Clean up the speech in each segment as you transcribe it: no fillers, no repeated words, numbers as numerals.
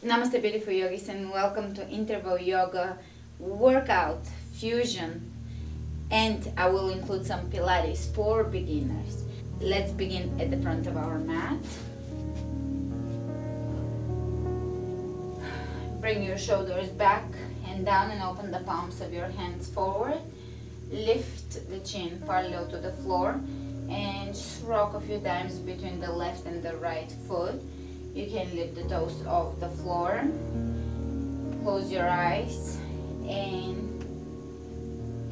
Namaste beautiful yogis and welcome to interval yoga workout fusion, and I will include some Pilates for beginners. Let's begin at the front of our mat. Bring your shoulders back and down and open the palms of your hands forward. Lift the chin parallel to the floor and just rock a few times between the left and the right foot. You can lift the toes off the floor. Close your eyes and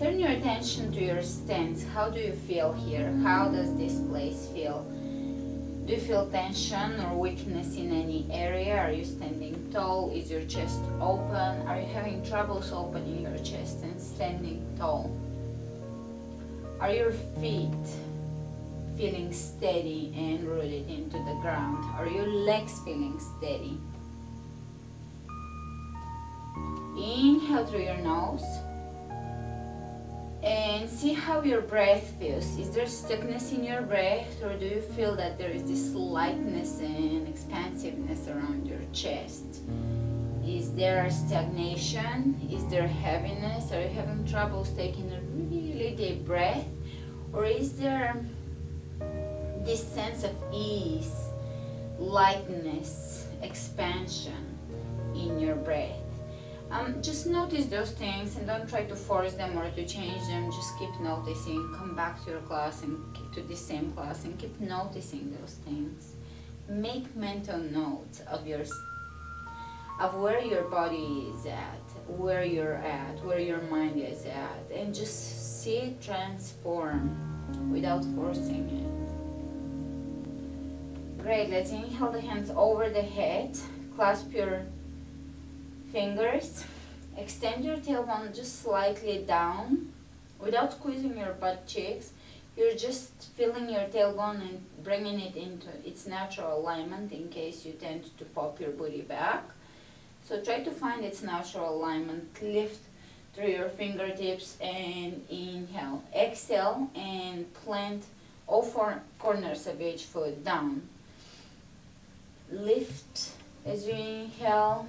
turn your attention to your stance. How do you feel here? How does this place feel? Do you feel tension or weakness in any area? Are you standing tall? Is your chest open? Are you having troubles opening your chest and standing tall? Are your feet feeling steady and rooted into the ground? Are your legs feeling steady? Inhale through your nose and see how your breath feels. Is there stuckness in your breath, or do you feel that there is this lightness and expansiveness around your chest? Is there stagnation? Is there heaviness? Are you having troubles taking a really deep breath? Or is there this sense of ease, lightness, expansion in your breath? Just notice those things and don't try to force them or to change them. Just keep noticing. Come back to your class and to the same class and keep noticing those things. Make mental notes of where your body is at, where you're at, where your mind is at, and just see it transform without forcing it. Great, let's inhale the hands over the head, clasp your fingers, extend your tailbone just slightly down without squeezing your butt cheeks. You're just feeling your tailbone and bringing it into its natural alignment in case you tend to pop your booty back. So try to find its natural alignment. Lift through your fingertips and inhale. Exhale and plant all four corners of each foot down. Lift as you inhale.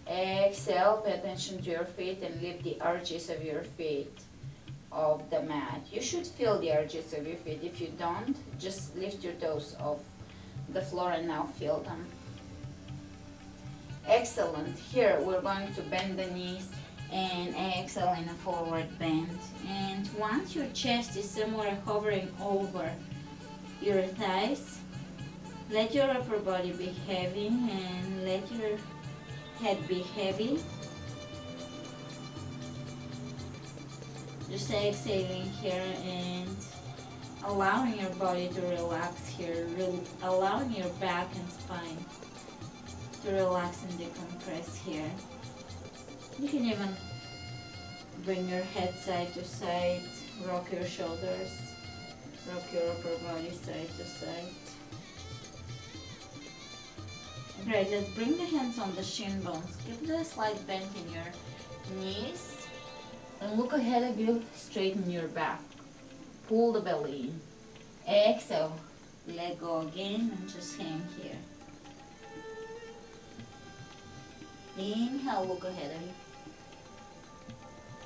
Exhale, pay attention to your feet and lift the arches of your feet off the mat. You should feel the arches of your feet. If you don't, just lift your toes off the floor and now feel them. Excellent. Here we're going to bend the knees and exhale in a forward bend. And once your chest is somewhere hovering over your thighs, let your upper body be heavy and let your head be heavy. Just exhaling here and allowing your body to relax here, allowing your back and spine to relax and decompress here. You can even bring your head side to side, rock your shoulders, rock your upper body side to side. Great, let's bring the hands on the shin bones. Give the slight bend in your knees and look ahead of you, straighten your back. Pull the belly in. Exhale, let go again and just hang here. Inhale, look ahead of you.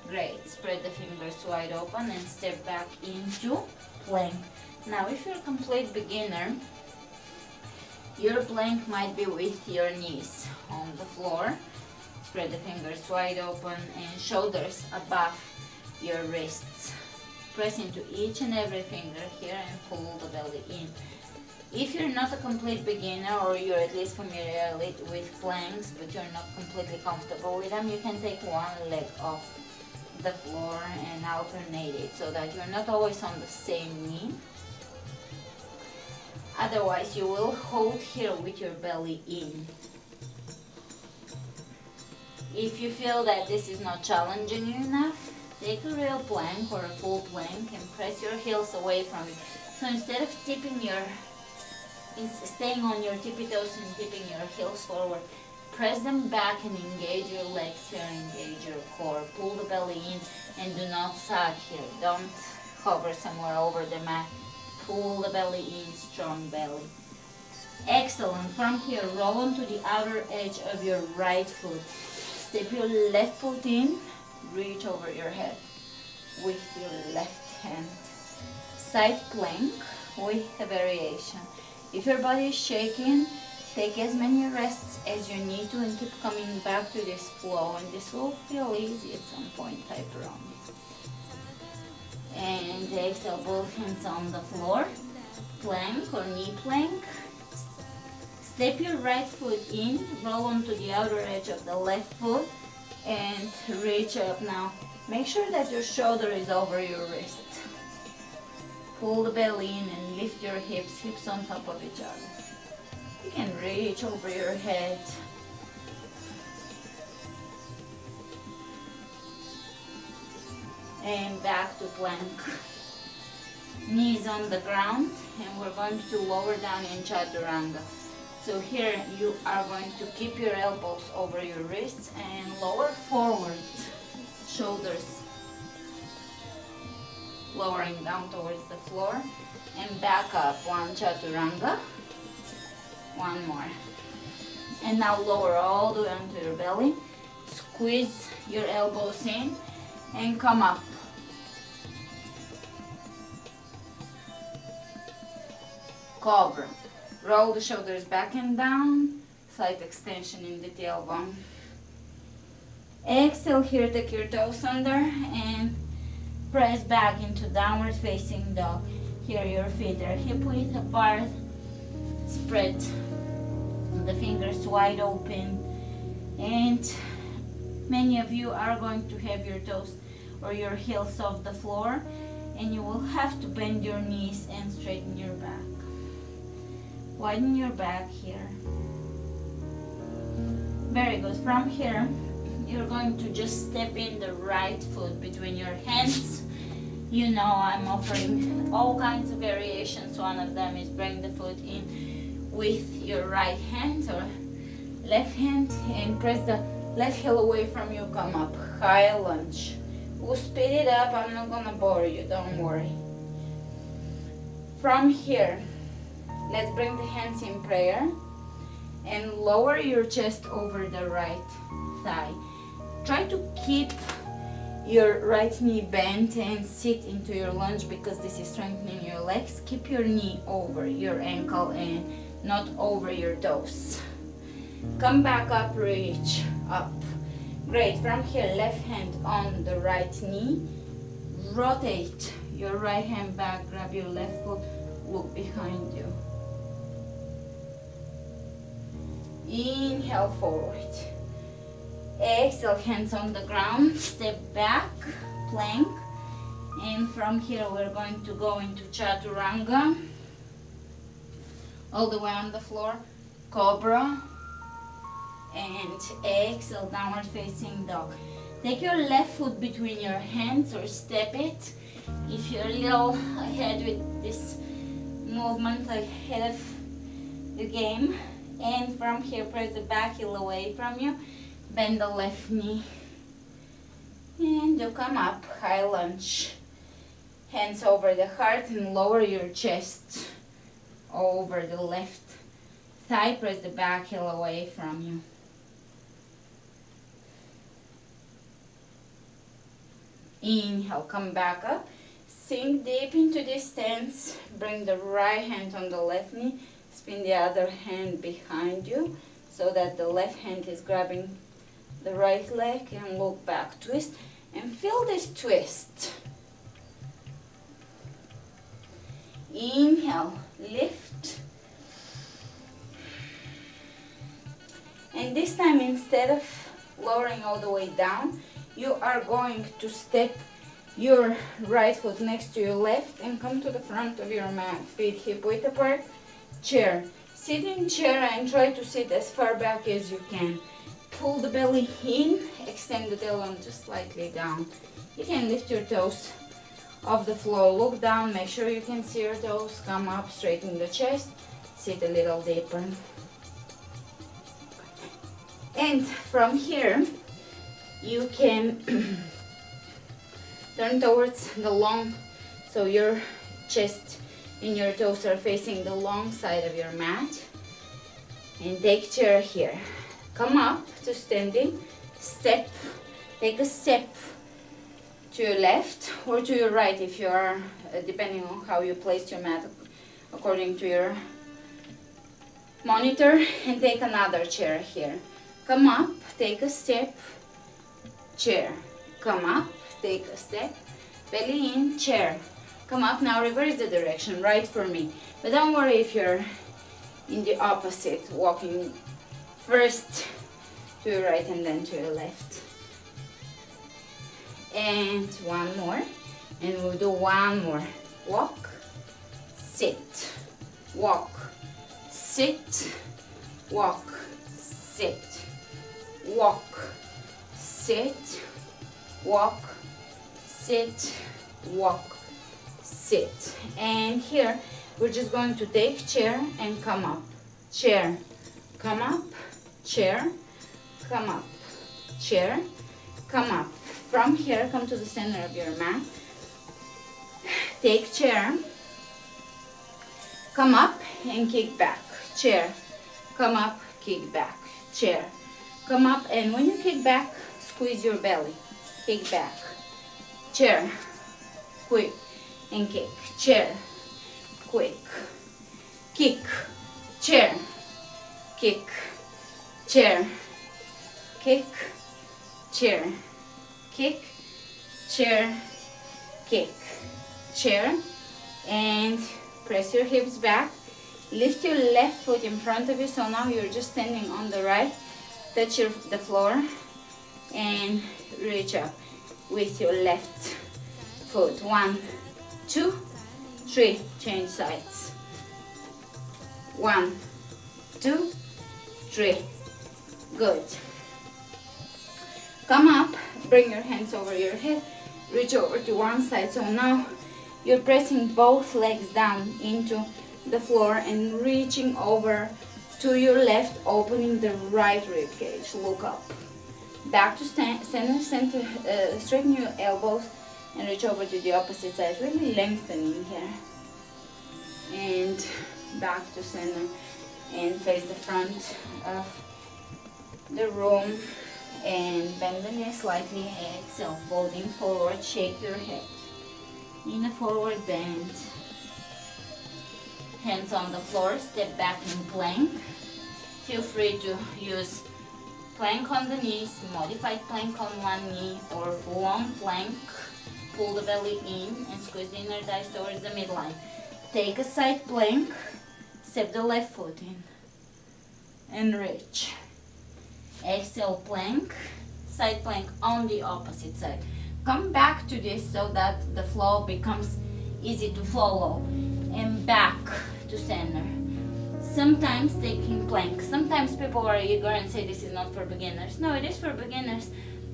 Great, spread the fingers wide open and step back into plank. Now if you're a complete beginner, your plank might be with your knees on the floor. Spread the fingers wide open and shoulders above your wrists. Press into each and every finger here and pull the belly in. If you're not a complete beginner or you're at least familiar with planks but you're not completely comfortable with them, you can take one leg off the floor and alternate it so that you're not always on the same knee. Otherwise, you will hold here with your belly in. If you feel that this is not challenging you enough, take a real plank or a full plank and press your heels away from it. So instead of staying on your tippy toes and tipping your heels forward, press them back and engage your legs here, engage your core. Pull the belly in and do not sag here. Don't hover somewhere over the mat. Pull the belly in, strong belly. Excellent. From here, roll onto the outer edge of your right foot. Step your left foot in, reach over your head with your left hand. Side plank with a variation. If your body is shaking, take as many rests as you need to and keep coming back to this flow, and this will feel easy at some point, I promise. And exhale, both hands on the floor. Plank or knee plank. Step your right foot in, roll onto the outer edge of the left foot, and reach up now. Make sure that your shoulder is over your wrist. Pull the belly in and lift your hips on top of each other. You can reach over your head. And back to plank. Knees on the ground, and we're going to lower down in chaturanga. So here you are going to keep your elbows over your wrists and lower forward, shoulders lowering down towards the floor, and back up. One chaturanga, one more. And now lower all the way onto your belly, squeeze your elbows in and come up. Cobra. Roll the shoulders back and down, slight extension in the tailbone. Exhale here, take your toes under and press back into downward facing dog. Here your feet are hip width apart. Spread the fingers wide open. And many of you are going to have your toes or your heels off the floor, and you will have to bend your knees and straighten your back. Widen your back here. Very good. From here, you're going to just step in the right foot between your hands. You know I'm offering all kinds of variations. One of them is bring the foot in with your right hand or left hand and press the left heel away from you. Come up. High lunge. We'll speed it up. I'm not gonna bore you, don't worry. From here, let's bring the hands in prayer and lower your chest over the right thigh. Try to keep your right knee bent and sit into your lunge because this is strengthening your legs. Keep your knee over your ankle and not over your toes. Come back up, reach up. Great. From here, left hand on the right knee. Rotate your right hand back, grab your left foot, look behind you. Inhale forward. Exhale, hands on the ground, step back, plank. And from here we're going to go into chaturanga. All the way on the floor, cobra. And exhale, downward facing dog. Take your left foot between your hands or step it. If you're a little ahead with this movement, ahead of the game. And from here, press the back heel away from you. Bend the left knee. And you come up, high lunge. Hands over the heart and lower your chest over the left thigh. Press the back heel away from you. Inhale, come back up. Sink deep into this stance. Bring the right hand on the left knee. Spin the other hand behind you so that the left hand is grabbing the right leg and look back. Twist and feel this twist. Inhale, lift. And this time, instead of lowering all the way down, you are going to step your right foot next to your left and come to the front of your mat. Feet hip width apart. Chair. Sit in chair and try to sit as far back as you can. Pull the belly in, extend the tailbone just slightly down. You can lift your toes off the floor. Look down, make sure you can see your toes. Come up, straighten the chest. Sit a little deeper. And from here, you can turn towards the long, so your chest and your toes are facing the long side of your mat. And take chair here. Come up to standing, step, take a step to your left or to your right if you are, depending on how you placed your mat according to your monitor, and take another chair here. Come up, take a step, chair. Come up, take a step, belly in, chair. Come up, now reverse the direction, right for me. But don't worry if you're in the opposite, walking first to your right and then to your left. And one more, and we'll do one more. Walk, sit, walk, sit, walk, sit, walk, sit, walk, sit, walk, sit. And here we're just going to take chair and come up, chair, come up, chair, come up, chair, come up. From here, come to the center of your mat, take chair, come up and kick back, chair, come up, kick back, chair, come up, and when you kick back, squeeze your belly, kick back, chair, quick, and kick, chair, quick, kick, chair, kick, chair, kick, chair, kick, chair, kick, chair, and press your hips back. Lift your left foot in front of you, so now you're just standing on the right. Touch the floor and reach up with your left foot. 1, 2, 3, change sides. 1, 2, 3, good. Come up, bring your hands over your head, reach over to one side. So now you're pressing both legs down into the floor and reaching over to your left, opening the right rib cage. Look up. Back to center, straighten your elbows and reach over to the opposite side, really lengthening here. And back to center and face the front of the room. And bend the knee slightly, exhale, folding forward, shake your head. In a forward bend. Hands on the floor, step back in plank. Feel free to use plank on the knees, modified plank on one knee, or full-on plank. Pull the belly in and squeeze the inner thighs towards the midline. Take a side plank, step the left foot in, and reach. Exhale, plank, side plank on the opposite side. Come back to this so that the flow becomes easy to follow, and back to center. Sometimes taking plank. Sometimes people are eager and say this is not for beginners. No, it is for beginners,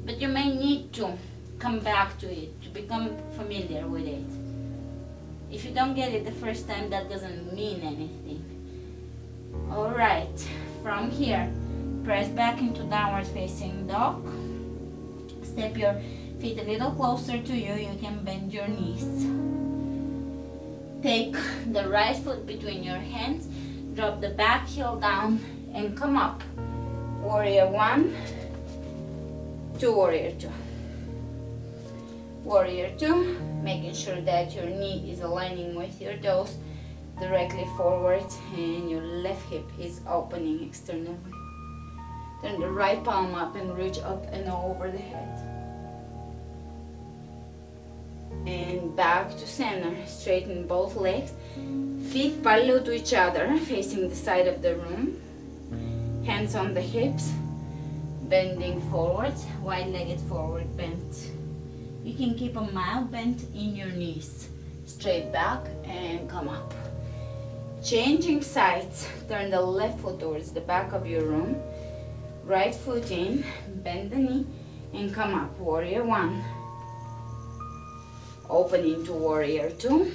but you may need to come back to it to become familiar with it. If you don't get it the first time, that doesn't mean anything. All right, from here, press back into downward facing dog. Step your feet a little closer to you. You can bend your knees. Take the right foot between your hands. Drop the back heel down and come up. Warrior 1 to warrior 2. Warrior 2, making sure that your knee is aligning with your toes directly forward and your left hip is opening externally. Turn the right palm up and reach up and over the head. And back to center. Straighten both legs. Feet parallel to each other, facing the side of the room. Hands on the hips. Bending forward, wide-legged forward bend. You can keep a mild bend in your knees. Straight back and come up. Changing sides. Turn the left foot towards the back of your room. Right foot in, bend the knee, and come up. Warrior 1. Opening to warrior 2.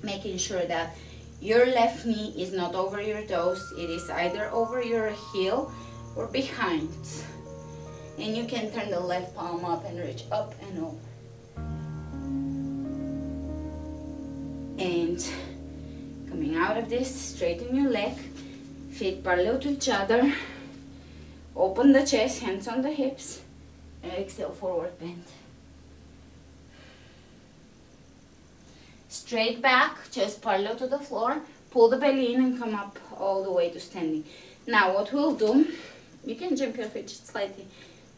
Making sure that your left knee is not over your toes. It is either over your heel or behind. And you can turn the left palm up and reach up and over. And coming out of this, straighten your leg. Feet parallel to each other. Open the chest, hands on the hips. Exhale, forward bend. Straight back, chest parallel to the floor. Pull the belly in and come up all the way to standing. Now what we'll do, you can jump your feet just slightly,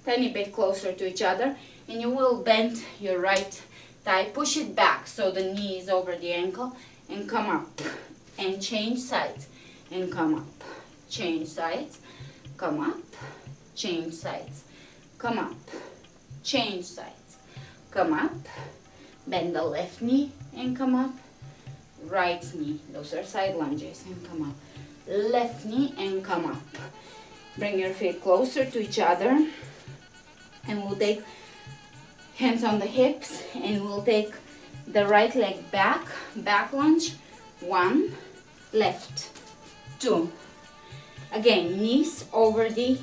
tiny bit closer to each other, and you will bend your right thigh, push it back so the knee is over the ankle, and come up and change sides and come up, change sides, come up, change sides, come up, change sides, come up, bend the left knee and come up, right knee, those are side lunges, and come up, left knee and come up. Bring your feet closer to each other, and we'll take hands on the hips, and we'll take the right leg back, back lunge, 1, left, 2. Again, knees over the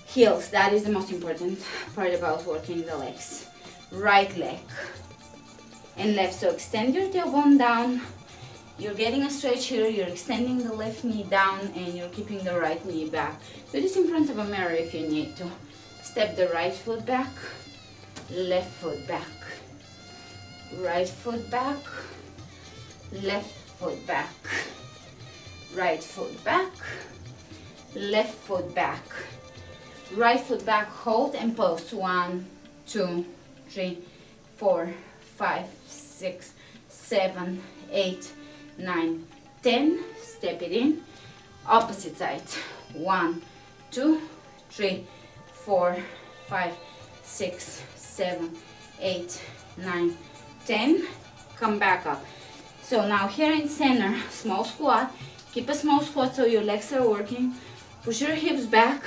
heels, that is the most important part about working the legs. Right leg and left, so extend your tailbone down. You're getting a stretch here, you're extending the left knee down and you're keeping the right knee back. Do this in front of a mirror if you need to. Step the right foot back, left foot back, right foot back, left foot back, right foot back, left foot back, right foot back, hold and post. 1, 2, 3, 4, 5, 6, 7, 8, 9, 10. Step it in. Opposite side. 1, 2, 3, 4, 5, 6, 7, 8, 9, 10. Come back up. So now here in center, small squat. Keep a small squat so your legs are working. Push your hips back.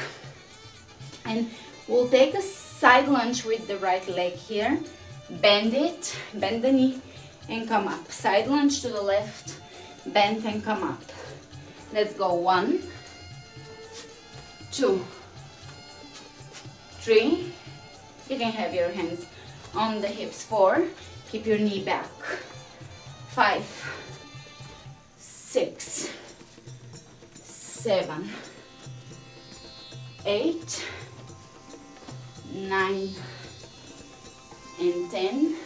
And we'll take a side lunge with the right leg here. Bend it, bend the knee and come up. Side lunge to the left, bend and come up. Let's go. 1, 2, 3. You can have your hands on the hips. 4. Keep your knee back. 5, 6, 7, 8, 9, and 10.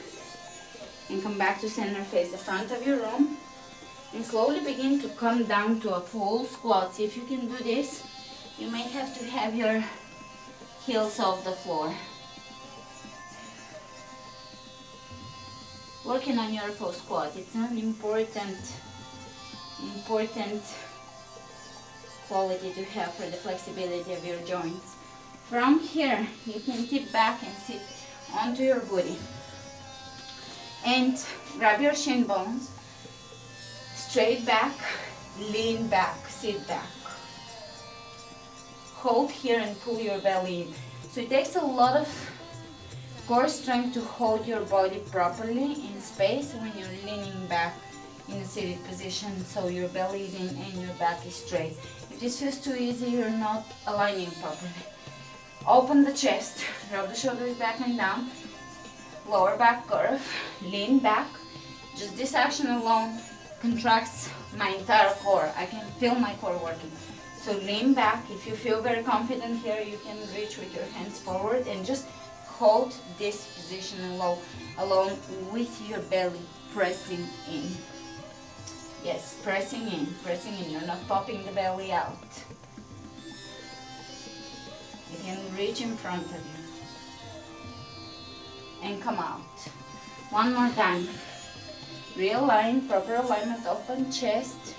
And come back to center, face the front of your room, and slowly begin to come down to a full squat. See if you can do this. You may have to have your heels off the floor. Working on your full squat, it's an important quality to have for the flexibility of your joints. From here, you can tip back and sit onto your booty. And grab your shin bones, straight back, lean back, sit back. Hold here and pull your belly in. So it takes a lot of core strength to hold your body properly in space when you're leaning back in a seated position, so your belly is in and your back is straight. If this feels too easy, you're not aligning properly. Open the chest, drop the shoulders back and down, lower back curve, lean back. Just this action alone contracts my entire core. I can feel my core working. So lean back. If you feel very confident here, you can reach with your hands forward and just hold this position alone with your belly pressing in. Yes, pressing in, pressing in. You're not popping the belly out. You can reach in front of you and come out. One more time. Realign, proper alignment, open chest,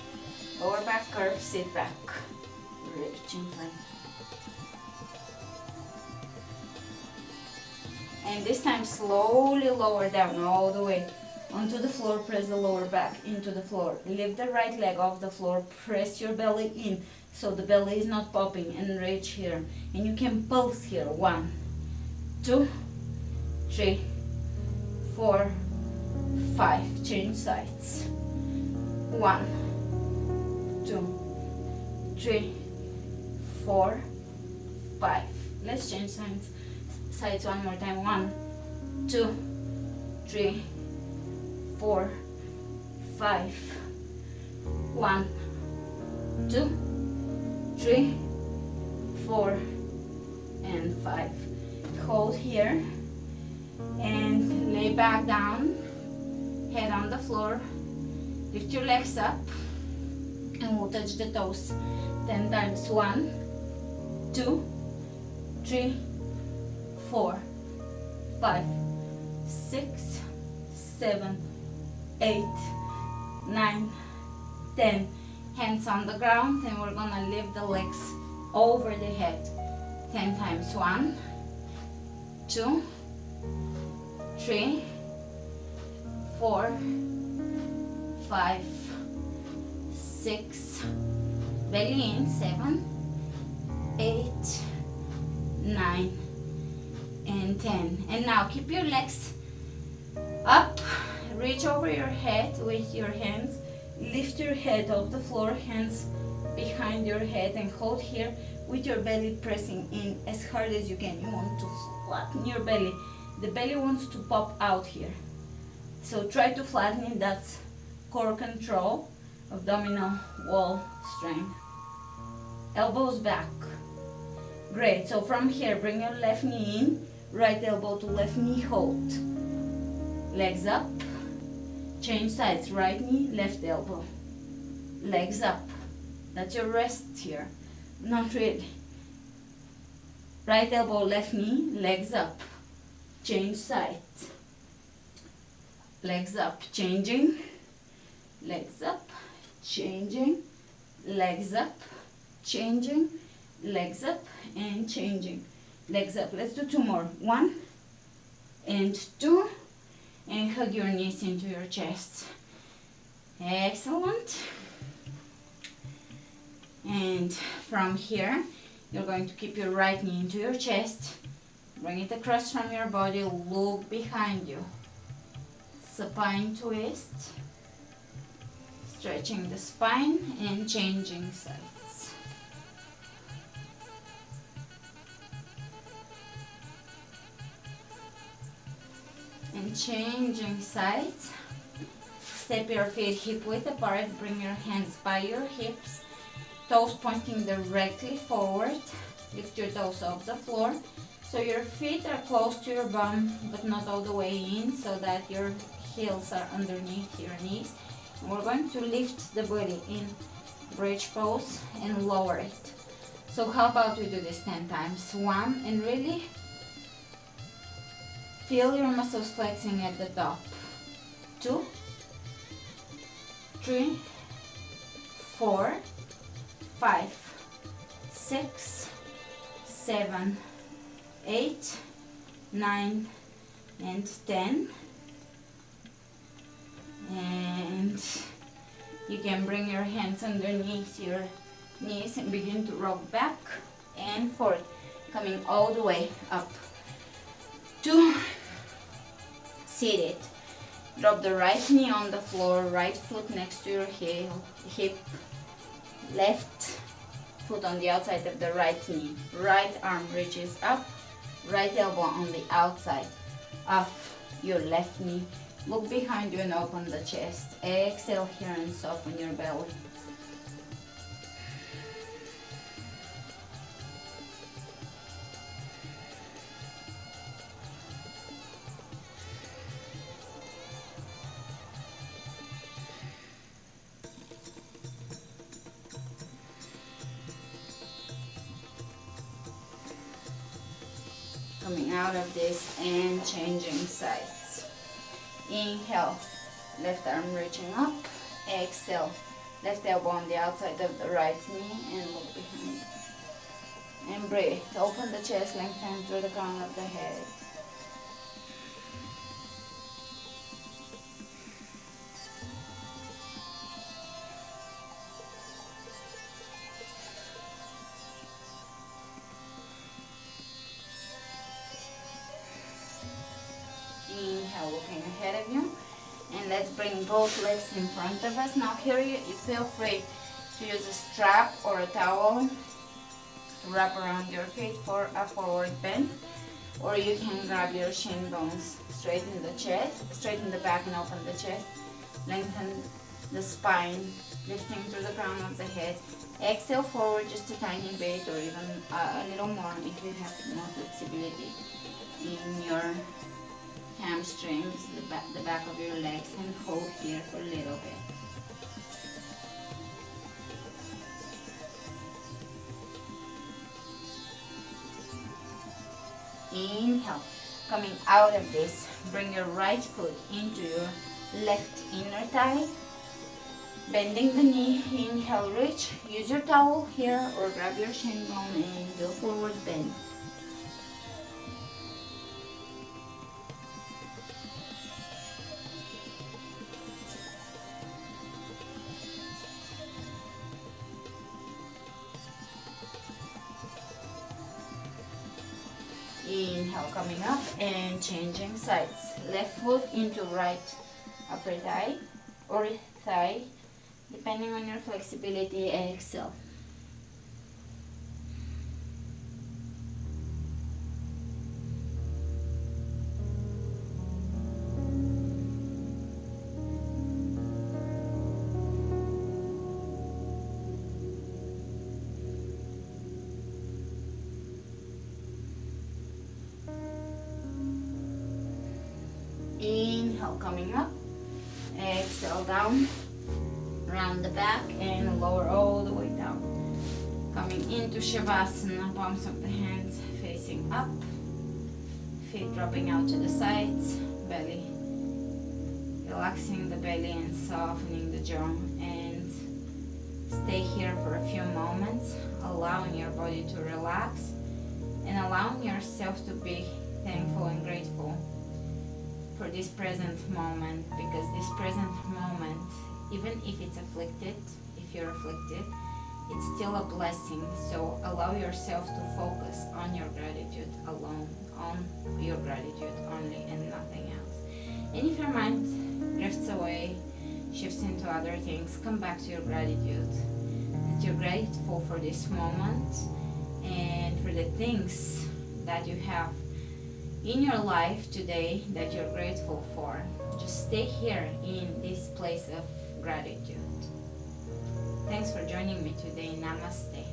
lower back curve, sit back, reach in front. And this time slowly lower down all the way onto the floor. Press the lower back into the floor. Lift the right leg off the floor. Press your belly in so the belly is not popping, and reach here. And you can pulse here. 1, 2, 3, 4, 5. Change sides. 1, 2, 3, 4, 5. Let's change sides one more time. 1, 2, 3, 4, 5. 1, 2, 3, 4, and 5. Hold here and lay back down, head on the floor. Lift your legs up and we'll touch the toes 10 times. 1, 2, 3, 4, 5, 6, 7, 8, 9, 10. Hands on the ground, and we're gonna lift the legs over the head 10 times. 1, 2, 3, 4, 5, 6, belly in, 7, 8, 9, and 10. And now keep your legs up, reach over your head with your hands, lift your head off the floor, hands behind your head, and hold here with your belly pressing in as hard as you can. You want to flatten your belly. The belly wants to pop out here, so try to flatten it. That's core control, abdominal wall strength. Elbows back. Great. So from here, bring your left knee in, right elbow to left knee, hold. Legs up, change sides, right knee, left elbow. Legs up. That's your rest here. Not really. Right elbow, left knee, legs up. Change side. Legs up, changing. Legs up, changing. Legs up, changing. Legs up and changing. Legs up. Let's do 2 more. 1 and 2. And hug your knees into your chest. Excellent. And from here, you're going to keep your right knee into your chest. Bring it across from your body. Look behind you. Supine twist. Stretching the spine and changing sides. And changing sides. Step your feet hip width apart. Bring your hands by your hips. Toes pointing directly forward. Lift your toes off the floor. So your feet are close to your bum, but not all the way in, so that your heels are underneath your knees. And we're going to lift the body in bridge pose and lower it. So how about we do this 10 times? 1, and really feel your muscles flexing at the top. 2, 3, 4, 5, 6, 7, 8, 9, and 10. And you can bring your hands underneath your knees and begin to rock back and forth, coming all the way up to seated. Drop the right knee on the floor, right foot next to your hip, left foot on the outside of the right knee. Right arm reaches up, right elbow on the outside of your left knee. Look behind you and open the chest. Exhale here and soften your belly. Coming out of this and changing sides. Inhale, left arm reaching up. Exhale, left elbow on the outside of the right knee and look behind. And breathe. Open the chest, lengthen through the crown of the head. Inhale, looking ahead of you. And let's bring both legs in front of us. Now here you feel free to use a strap or a towel to wrap around your feet for a forward bend. Or you can grab your shin bones, straighten the chest, straighten the back and open the chest. Lengthen the spine, lifting through the crown of the head. Exhale forward just a tiny bit, or even a little more if you have more flexibility in your hamstrings, the back of your legs, and hold here for a little bit. Inhale. Coming out of this, bring your right foot into your left inner thigh. Bending the knee, inhale, reach. Use your towel here or grab your shin bone and go forward bend. Inhale, coming up and changing sides. Left foot into right upper thigh or thigh, depending on your flexibility. Exhale. Inhale, coming up. Exhale, down. Round the back and lower all the way down. Coming into Shavasana, palms of the hands facing up. Feet dropping out to the sides. Belly. Relaxing the belly and softening the jaw. And stay here for a few moments, allowing your body to relax and allowing yourself to be thankful and grateful for this present moment, because this present moment, even if it's afflicted, if you're afflicted, it's still a blessing. So allow yourself to focus on your gratitude alone, on your gratitude only and nothing else. And if your mind drifts away, shifts into other things, come back to your gratitude. That you're grateful for this moment and for the things that you have in your life today that you're grateful for. Just stay here in this place of gratitude. Thanks for joining me today. Namaste.